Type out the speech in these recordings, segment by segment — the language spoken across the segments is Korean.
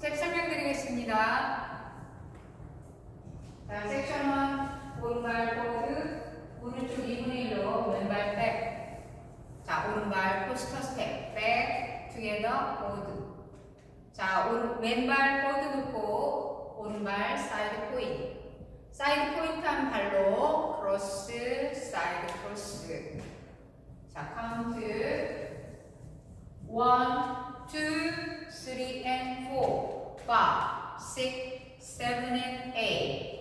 스텝 설명드리겠습니다. 자, 섹션 1, 오른발 포워드, 오른쪽 2분의 1로 왼발 백. 자, 오른발 포스터 스텝, 백, 투게더, 포워드. 자, 왼발 포워드 놓고, 오른발 사이드 포인트. 사이드 포인트 한 발로 크로스, 사이드 크로스. 자, 카운트 1, 2, 3 and 4, 5, 6, 7 and 8.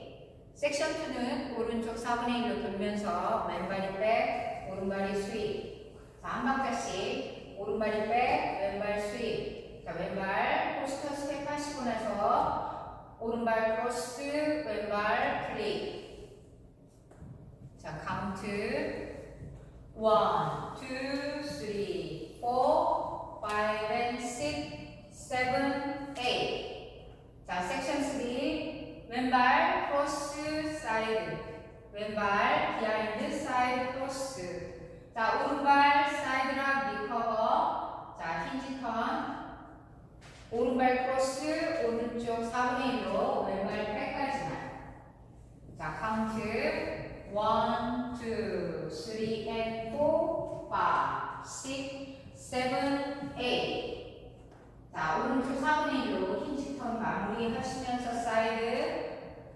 섹션 2는 오른쪽 4분의 1로 돌면서 왼발이 백, 오른발이 스윗. 자, 한 박자씩 오른발이 백, 왼발 스윗. 자, 왼발 포스터 스텝 하시고 나서 오른발 크로스, 왼발 클릭. 자, 카운트 1, 2, 3, 4, 5 and 6, 7, 8. 자, 섹션 3 왼발 크로스 사이드, 왼발 비하인드 사이드 크로스. 자, 오른발 사이드 락 리커버. 자, 힌지 턴. 오른발 크로스, 오른쪽 4분의 1로 왼발 백까지만. 자, 카운트 1, 2, 3 and 4, 5, 6, 7, 8. 자, 오른쪽 4분의 1로 힌지 턴 마무리 하시면서 사이드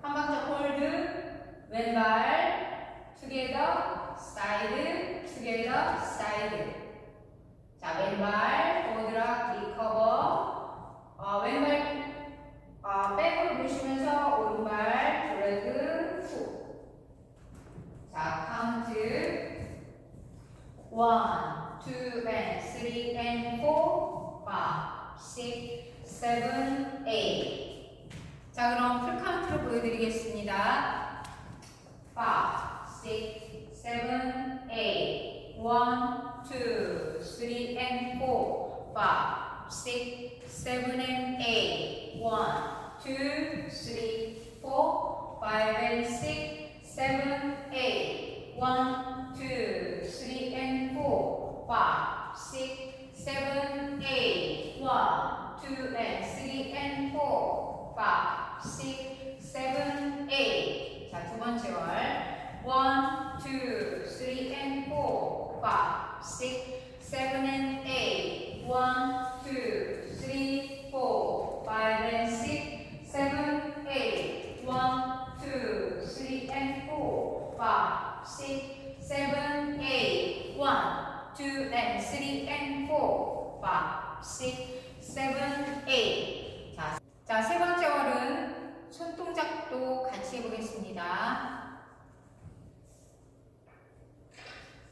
한 박자 홀드, 왼발 투게더, 사이드, 투게더, 사이드. 자, 왼발 포드락 리커버. 왼발 백으로 보시면서 오른발 드래그 후. 자, 카운트 1, 2 and 3 and 4, 5, 6, 7, 8. 자, 그럼 풀 카운트로 보여드리겠습니다. 5, 6, 7, 8. 1, 2, 3 and 4, 5, 6, 7 and 8. 1, 2, 3, 4, 5 and 6, 7, 8. 1, 2, 3 and 4, 5, 6, 7, 8. 1, 2 and 3 and 4, 5, 6, 7, 8. 자, 두 번째 월. 1, 2, 3 and 4, 5, 6, 7 and 8. 1, 2, 3, 4, 5 and 6, 7, 8. 1, 2, 3 and 4, 5, 6, 7, 8. 1, 2 and 3 and 4, 5, 6, 7, 8. 자, 세 번째 월은 손동작도 같이 해보겠습니다.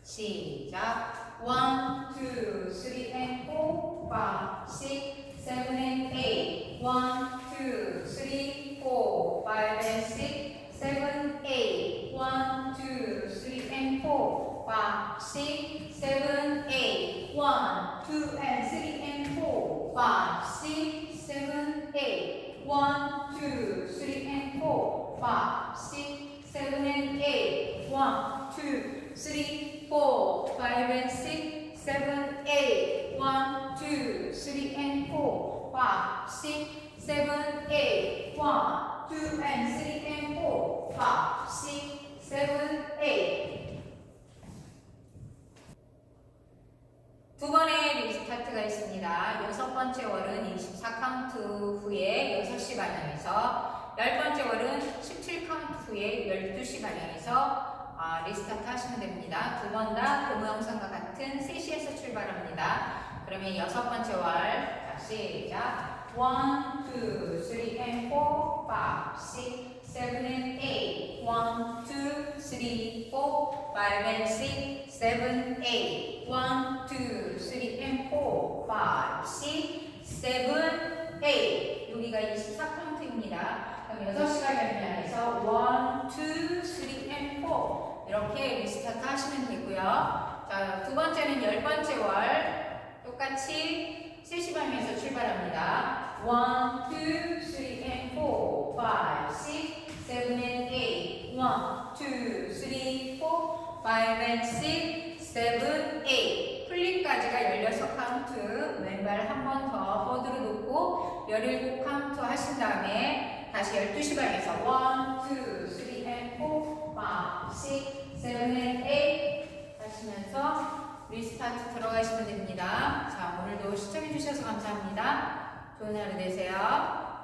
시작. 1, 2, 3 and 4, 5, 6, 7 and 8. 1, 2, 3, 4, 5 and 6, 7, 8. 1, 2, 3 and 4, 5, 6, 7, 8. 1, 2 and 3 and 4, 5, 6, 7, 8. 1, 2, 3 and 4, 5, 6, 7 and 8. 1, 2, 3, 4, 5 and 6, 7, 8. 1, 2, 3 and 4, 5, 6, 7, 8. 1, 2 and 3 and 4, 5, 6, 7, 8. 두 번의 리스타트가 있습니다. 여섯 번째 월은 24카운트 후에 6시 방향에서, 10번째 월은 17카운트 후에 12시 방향에서 리스타트 하시면 됩니다. 두 번 다 금요영상과 같은 3시에서 출발합니다. 그러면 여섯 번째 월, 자, 시작. 1, 2, 3 and 4, 5, 6, 7 and 8. 1, 2, 3, 4, 5 and 6, 7, 8. 1, 2, 3 and 4, 5, 6, 7, 8. 여기가 24카운트입니다. 그럼 6시간 연면에서 1, 2, 3 and 4 이렇게 리스타트 하시면 되고요. 자, 두 번째는 10번째 월 똑같이 3시 방향에서 출발합니다. 1, 2, 3 and 4, 5, 6, 7 and 8. 1, 2, 3, 4, 5 and 6, 7, 8. 풀립까지가 16카운트. 왼발 한 번 더 포드로 놓고 17카운트 하신 다음에 다시 12시간에서 1, 2, 3, and 4, 5, 6, 7, and 8 하시면서 리스타트 들어가시면 됩니다. 자, 오늘도 시청해주셔서 감사합니다. 좋은 하루 되세요.